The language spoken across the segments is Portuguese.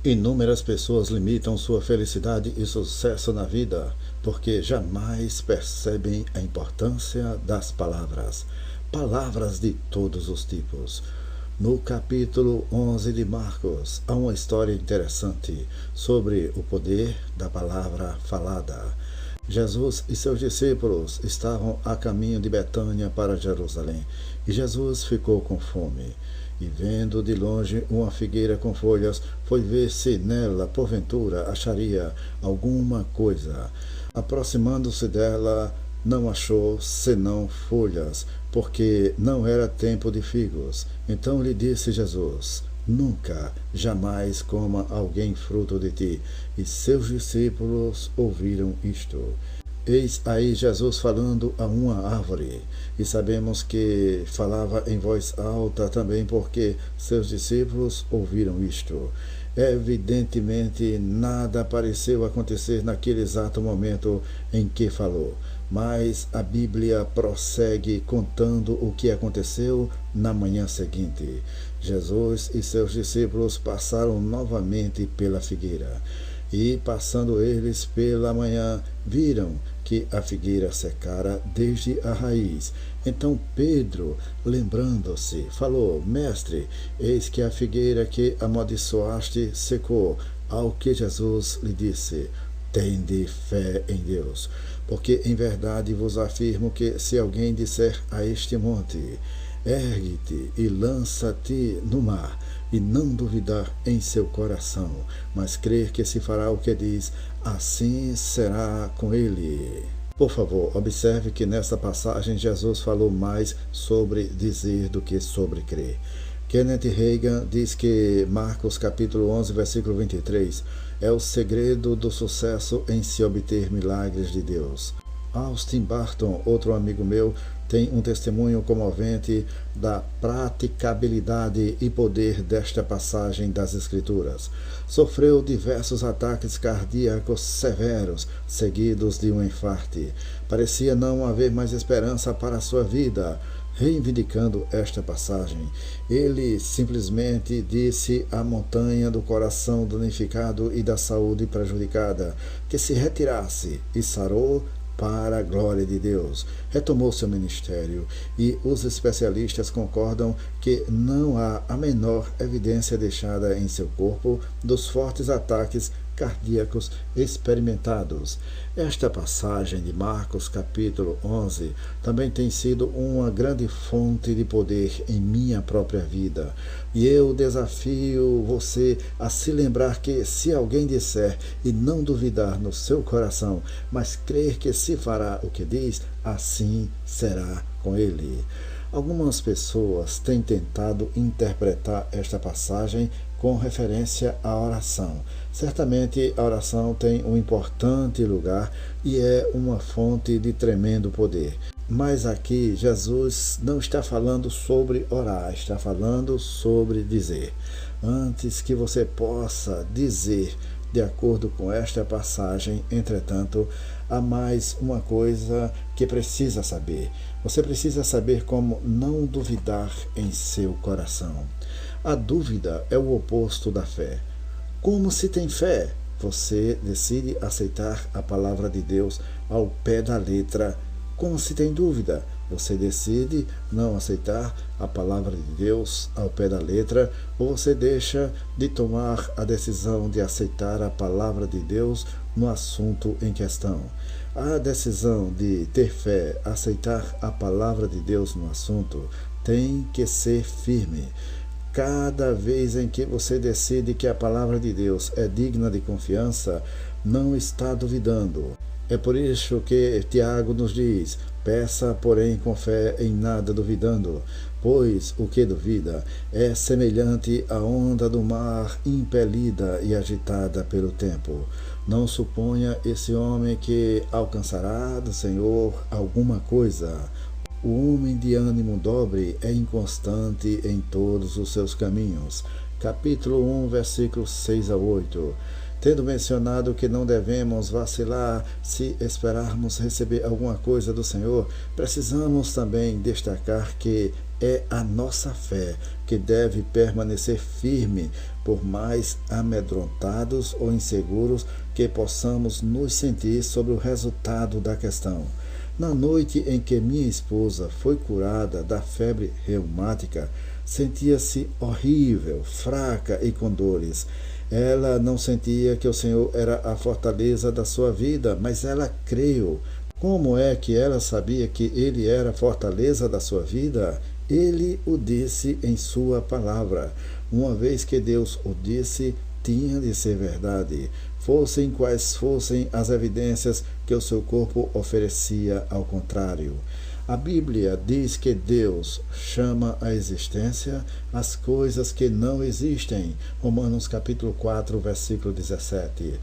Inúmeras pessoas limitam sua felicidade e sucesso na vida porque jamais percebem a importância das palavras. Palavras de todos os tipos. No capítulo 11 de Marcos, há uma história interessante sobre o poder da palavra falada. Jesus e seus discípulos estavam a caminho de Betânia para Jerusalém, e Jesus ficou com fome. E vendo de longe uma figueira com folhas, foi ver se nela, porventura, acharia alguma coisa. Aproximando-se dela, não achou senão folhas, porque não era tempo de figos. Então lhe disse Jesus: nunca, jamais coma alguém fruto de ti. E seus discípulos ouviram isto. Eis aí Jesus falando a uma árvore, e sabemos que falava em voz alta também porque seus discípulos ouviram isto. Evidentemente, nada pareceu acontecer naquele exato momento em que falou, mas a Bíblia prossegue contando o que aconteceu na manhã seguinte. Jesus e seus discípulos passaram novamente pela figueira. E, passando eles pela manhã, viram que a figueira secara desde a raiz. Então Pedro, lembrando-se, falou: Mestre, eis que a figueira que amaldiçoaste secou. Ao que Jesus lhe disse: tende fé em Deus. Porque em verdade vos afirmo que se alguém disser a este monte: ergue-te e lança-te no mar, e não duvidar em seu coração, mas crer que se fará o que diz, assim será com ele. Por favor, observe que nesta passagem Jesus falou mais sobre dizer do que sobre crer. Kenneth Hagin diz que Marcos capítulo 11, versículo 23 é o segredo do sucesso em se obter milagres de Deus. Austin Barton, outro amigo meu, tem um testemunho comovente da praticabilidade e poder desta passagem das Escrituras. Sofreu diversos ataques cardíacos severos, seguidos de um infarte. Parecia não haver mais esperança para a sua vida. Reivindicando esta passagem, ele simplesmente disse à montanha do coração danificado e da saúde prejudicada que se retirasse e sarou para a glória de Deus. Retomou seu ministério e os especialistas concordam que não há a menor evidência deixada em seu corpo dos fortes ataques cardíacos experimentados. Esta passagem de Marcos capítulo 11 também tem sido uma grande fonte de poder em minha própria vida. E eu desafio você a se lembrar que se alguém disser e não duvidar no seu coração, mas crer que se fará o que diz, assim será com ele. Algumas pessoas têm tentado interpretar esta passagem com referência à oração. Certamente a oração tem um importante lugar e é uma fonte de tremendo poder. Mas aqui Jesus não está falando sobre orar, está falando sobre dizer. Antes que você possa dizer de acordo com esta passagem, entretanto, há mais uma coisa que precisa saber. Você precisa saber como não duvidar em seu coração. A dúvida é o oposto da fé. Como se tem fé? Você decide aceitar a palavra de Deus ao pé da letra. Como se tem dúvida? Você decide não aceitar a palavra de Deus ao pé da letra, ou você deixa de tomar a decisão de aceitar a palavra de Deus no assunto em questão. A decisão de ter fé, aceitar a palavra de Deus no assunto, tem que ser firme. Cada vez em que você decide que a palavra de Deus é digna de confiança, não está duvidando. É por isso que Tiago nos diz: peça, porém, com fé, em nada duvidando, pois o que duvida é semelhante à onda do mar impelida e agitada pelo tempo. Não suponha esse homem que alcançará do Senhor alguma coisa. O homem de ânimo dobre é inconstante em todos os seus caminhos. Capítulo 1, versículos 6 a 8. Tendo mencionado que não devemos vacilar se esperarmos receber alguma coisa do Senhor, precisamos também destacar que é a nossa fé que deve permanecer firme, por mais amedrontados ou inseguros que possamos nos sentir sobre o resultado da questão. Na noite em que minha esposa foi curada da febre reumática, sentia-se horrível, fraca e com dores. Ela não sentia que o Senhor era a fortaleza da sua vida, mas ela creu. Como é que ela sabia que Ele era a fortaleza da sua vida? Ele o disse em sua palavra. Uma vez que Deus o disse, tinha de ser verdade. Fossem quais fossem as evidências que o seu corpo oferecia ao contrário. A Bíblia diz que Deus chama à existência as coisas que não existem. Romanos capítulo 4, versículo 17.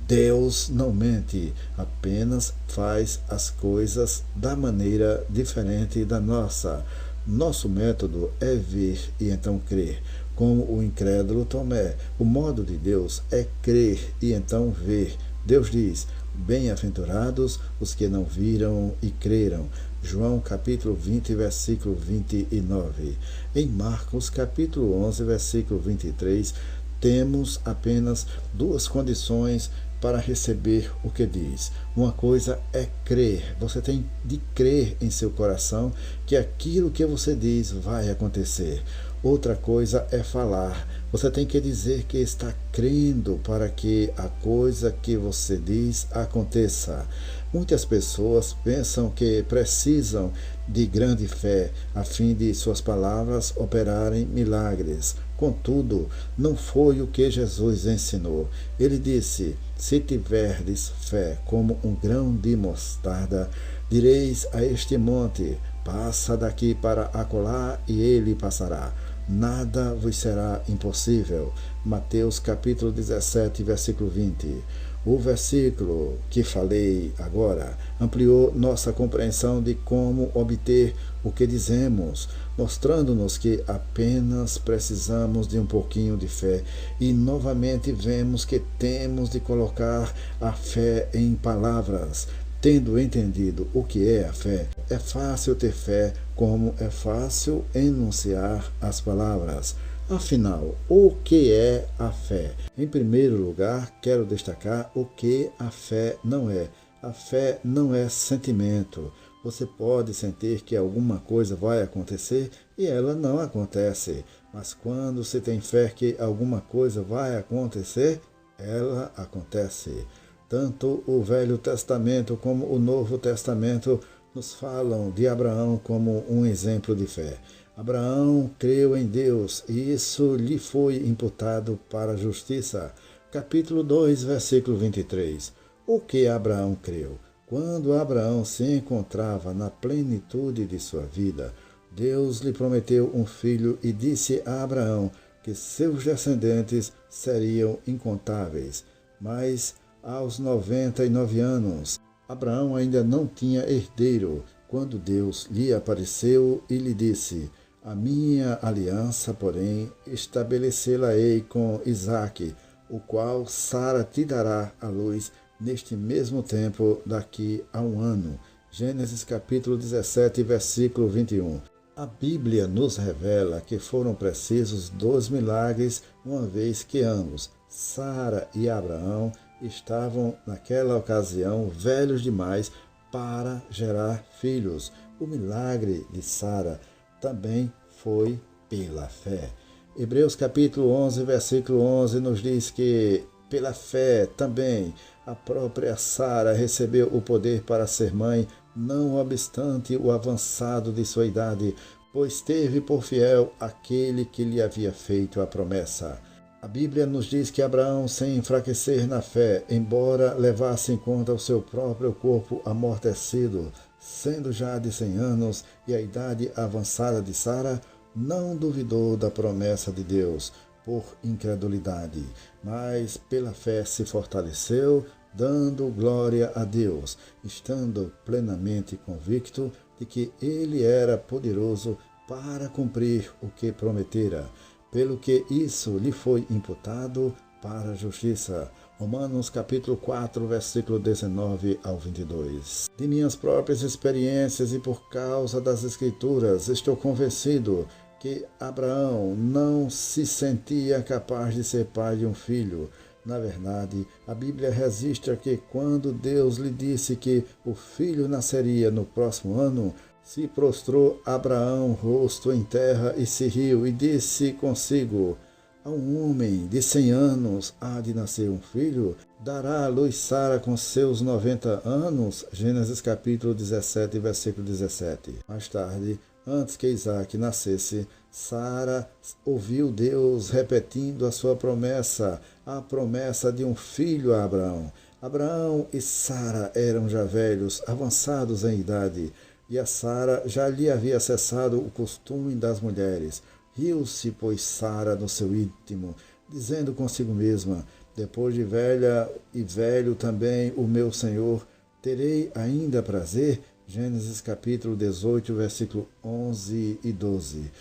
Deus não mente, apenas faz as coisas da maneira diferente da nossa. Nosso método é ver e então crer. Como o incrédulo Tomé, o modo de Deus é crer e então ver. Deus diz: bem-aventurados os que não viram e creram. João capítulo 20, versículo 29. Em Marcos capítulo 11, versículo 23, temos apenas duas condições para receber o que diz. Uma coisa é crer. Você tem de crer em seu coração que aquilo que você diz vai acontecer. Outra coisa é falar. Você tem que dizer que está crendo para que a coisa que você diz aconteça. Muitas pessoas pensam que precisam de grande fé a fim de suas palavras operarem milagres. Contudo, não foi o que Jesus ensinou. Ele disse: se tiverdes fé como um grão de mostarda, direis a este monte: passa daqui para acolá, e ele passará. Nada vos será impossível. Mateus capítulo 17, versículo 20. O versículo que falei agora ampliou nossa compreensão de como obter o que dizemos, mostrando-nos que apenas precisamos de um pouquinho de fé, e novamente vemos que temos de colocar a fé em palavras. Tendo entendido o que é a fé, é fácil ter fé, como é fácil enunciar as palavras. Afinal, o que é a fé? Em primeiro lugar, quero destacar o que a fé não é. A fé não é sentimento. Você pode sentir que alguma coisa vai acontecer e ela não acontece. Mas quando se tem fé que alguma coisa vai acontecer, ela acontece. Tanto o Velho Testamento como o Novo Testamento nos falam de Abraão como um exemplo de fé. Abraão creu em Deus e isso lhe foi imputado para a justiça. Capítulo 2, versículo 23. O que Abraão creu? Quando Abraão se encontrava na plenitude de sua vida, Deus lhe prometeu um filho e disse a Abraão que seus descendentes seriam incontáveis. Mas aos 99 anos, Abraão ainda não tinha herdeiro, quando Deus lhe apareceu e lhe disse: a minha aliança, porém, estabelecê-la-ei com Isaque, o qual Sara te dará à luz neste mesmo tempo daqui a um ano. Gênesis capítulo 17, versículo 21. A Bíblia nos revela que foram precisos 2 milagres, uma vez que ambos, Sara e Abraão, estavam naquela ocasião velhos demais para gerar filhos. O milagre de Sara também foi pela fé. Hebreus capítulo 11, versículo 11 nos diz que pela fé também a própria Sara recebeu o poder para ser mãe, não obstante o avançado de sua idade, pois teve por fiel aquele que lhe havia feito a promessa. A Bíblia nos diz que Abraão, sem enfraquecer na fé, embora levasse em conta o seu próprio corpo amortecido, sendo já de 100 anos e a idade avançada de Sara, não duvidou da promessa de Deus por incredulidade, mas pela fé se fortaleceu, dando glória a Deus, estando plenamente convicto de que ele era poderoso para cumprir o que prometera, pelo que isso lhe foi imputado para a justiça. Romanos capítulo 4, versículo 19 ao 22. De minhas próprias experiências e por causa das Escrituras, estou convencido que Abraão não se sentia capaz de ser pai de um filho. Na verdade, a Bíblia registra que quando Deus lhe disse que o filho nasceria no próximo ano, se prostrou Abraão rosto em terra e se riu e disse consigo: a um homem de 100 anos há de nascer um filho? Dará à luz Sara com seus 90 anos? Gênesis capítulo 17, versículo 17. Mais tarde, antes que Isaac nascesse, Sara ouviu Deus repetindo a sua promessa, a promessa de um filho a Abraão. Abraão e Sara eram já velhos, avançados em idade, e a Sara já lhe havia cessado o costume das mulheres. Riu-se, pois, Sara no seu íntimo, dizendo consigo mesma: depois de velha e velho também o meu Senhor, terei ainda prazer? Gênesis capítulo 18, versículo 11 e 12.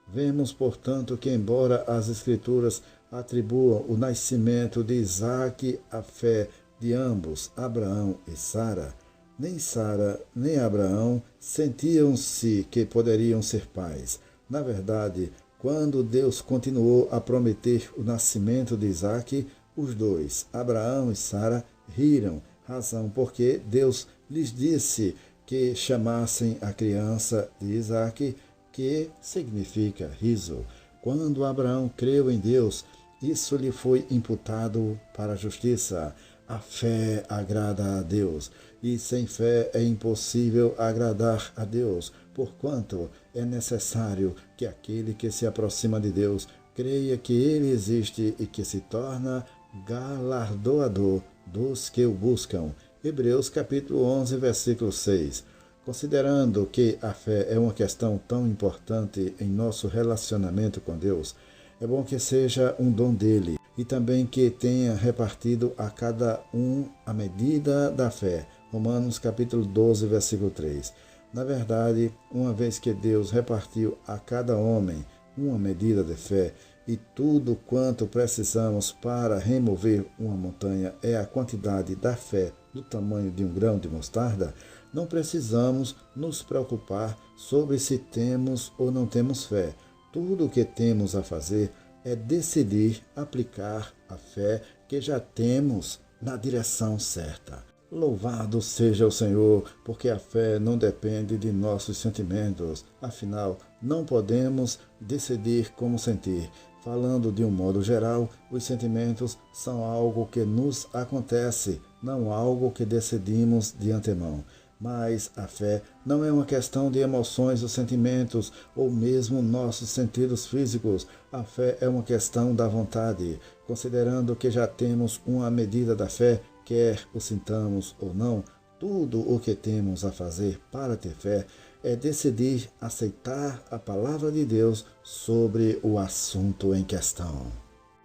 Vemos, portanto, que embora as Escrituras atribuam o nascimento de Isaque à fé de ambos, Abraão e Sara, nem Sara nem Abraão sentiam-se que poderiam ser pais. Na verdade, quando Deus continuou a prometer o nascimento de Isaque, os dois, Abraão e Sara, riram, razão porque Deus lhes disse que chamassem a criança de Isaque, que significa riso. Quando Abraão creu em Deus, isso lhe foi imputado para a justiça. A fé agrada a Deus, e sem fé é impossível agradar a Deus, porquanto é necessário que aquele que se aproxima de Deus creia que Ele existe e que se torna galardoador dos que o buscam. Hebreus capítulo 11, versículo 6. Considerando que a fé é uma questão tão importante em nosso relacionamento com Deus, é bom que seja um dom dele e também que tenha repartido a cada um a medida da fé. Romanos capítulo 12, versículo 3. Na verdade, uma vez que Deus repartiu a cada homem uma medida de fé, e tudo quanto precisamos para remover uma montanha é a quantidade da fé do tamanho de um grão de mostarda, não precisamos nos preocupar sobre se temos ou não temos fé. Tudo o que temos a fazer é decidir aplicar a fé que já temos na direção certa. Louvado seja o Senhor, porque a fé não depende de nossos sentimentos. Afinal, não podemos decidir como sentir. Falando de um modo geral, os sentimentos são algo que nos acontece, não algo que decidimos de antemão. Mas a fé não é uma questão de emoções ou sentimentos, ou mesmo nossos sentidos físicos. A fé é uma questão da vontade. Considerando que já temos uma medida da fé, quer o sintamos ou não, tudo o que temos a fazer para ter fé é decidir aceitar a palavra de Deus sobre o assunto em questão.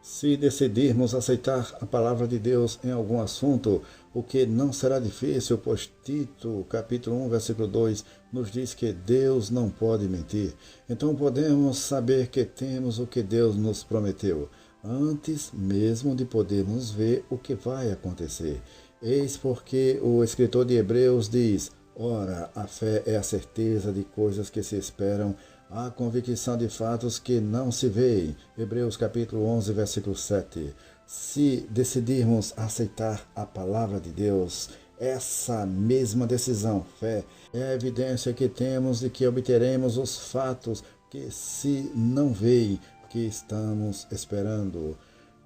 Se decidirmos aceitar a palavra de Deus em algum assunto, o que não será difícil, pois Tito, capítulo 1, versículo 2, nos diz que Deus não pode mentir. Então podemos saber que temos o que Deus nos prometeu, antes mesmo de podermos ver o que vai acontecer. Eis porque o escritor de Hebreus diz: ora, a fé é a certeza de coisas que se esperam, a convicção de fatos que não se veem. Hebreus capítulo 11, versículo 7. Se decidirmos aceitar a palavra de Deus, essa mesma decisão, fé, é a evidência que temos de que obteremos os fatos que se não veem, que estamos esperando.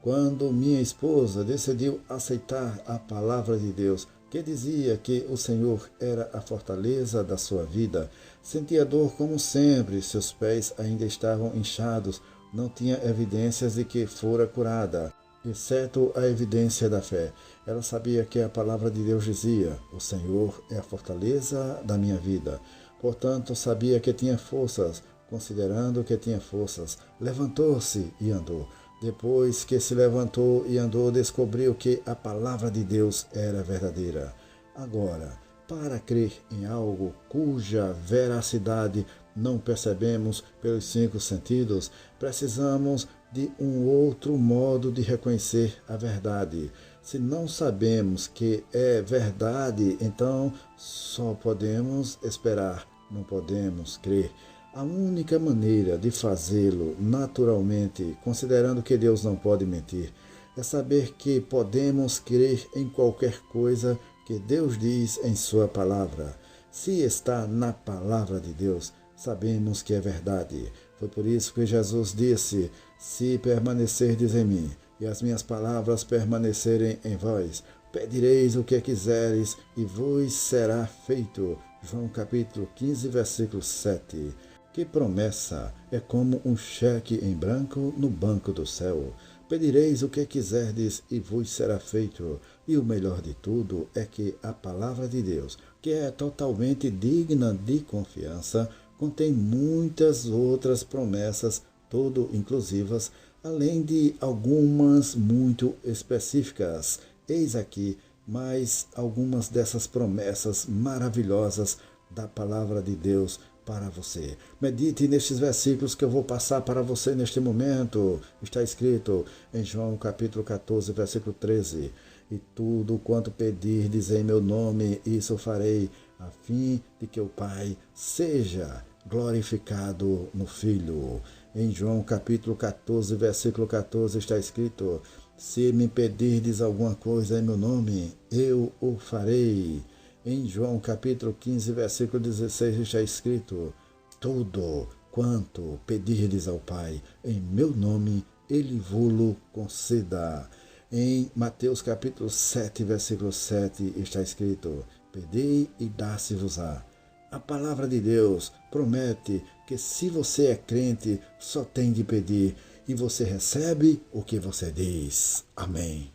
Quando minha esposa decidiu aceitar a palavra de Deus, que dizia que o Senhor era a fortaleza da sua vida, sentia dor como sempre, seus pés ainda estavam inchados, não tinha evidências de que fora curada, exceto a evidência da fé. Ela sabia que a palavra de Deus dizia: o Senhor é a fortaleza da minha vida. Portanto, sabia que tinha forças. Considerando que tinha forças, levantou-se e andou. Depois que se levantou e andou, descobriu que a palavra de Deus era verdadeira. Agora, para crer em algo cuja veracidade não percebemos pelos 5 sentidos, precisamos de um outro modo de reconhecer a verdade. Se não sabemos que é verdade, então só podemos esperar, não podemos crer. A única maneira de fazê-lo naturalmente, considerando que Deus não pode mentir, é saber que podemos crer em qualquer coisa que Deus diz em sua palavra. Se está na palavra de Deus, sabemos que é verdade. Foi por isso que Jesus disse: se permanecerdes em mim e as minhas palavras permanecerem em vós, pedireis o que quiseres e vos será feito. João capítulo 15, versículo 7. Que promessa! É como um cheque em branco no banco do céu. Pedireis o que quiserdes e vos será feito. E o melhor de tudo é que a palavra de Deus, que é totalmente digna de confiança, contém muitas outras promessas, todo inclusivas, além de algumas muito específicas. Eis aqui mais algumas dessas promessas maravilhosas da palavra de Deus para você. Medite nestes versículos que eu vou passar para você neste momento. Está escrito em João capítulo 14, versículo 13. E tudo quanto pedirdes em meu nome, isso farei, a fim de que o Pai seja glorificado no Filho. Em João capítulo 14, versículo 14 está escrito: se me pedirdes alguma coisa em meu nome, eu o farei. Em João capítulo 15, versículo 16 está escrito: tudo quanto pedirdes ao Pai em meu nome, ele vô-lo conceda. Em Mateus capítulo 7, versículo 7 está escrito: pedei e dá-se-vos-á. A palavra de Deus promete que se você é crente, só tem de pedir e você recebe o que você diz. Amém.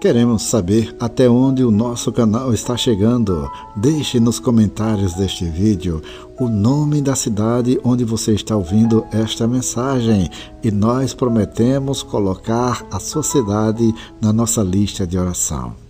Queremos saber até onde o nosso canal está chegando. Deixe nos comentários deste vídeo o nome da cidade onde você está ouvindo esta mensagem e nós prometemos colocar a sua cidade na nossa lista de oração.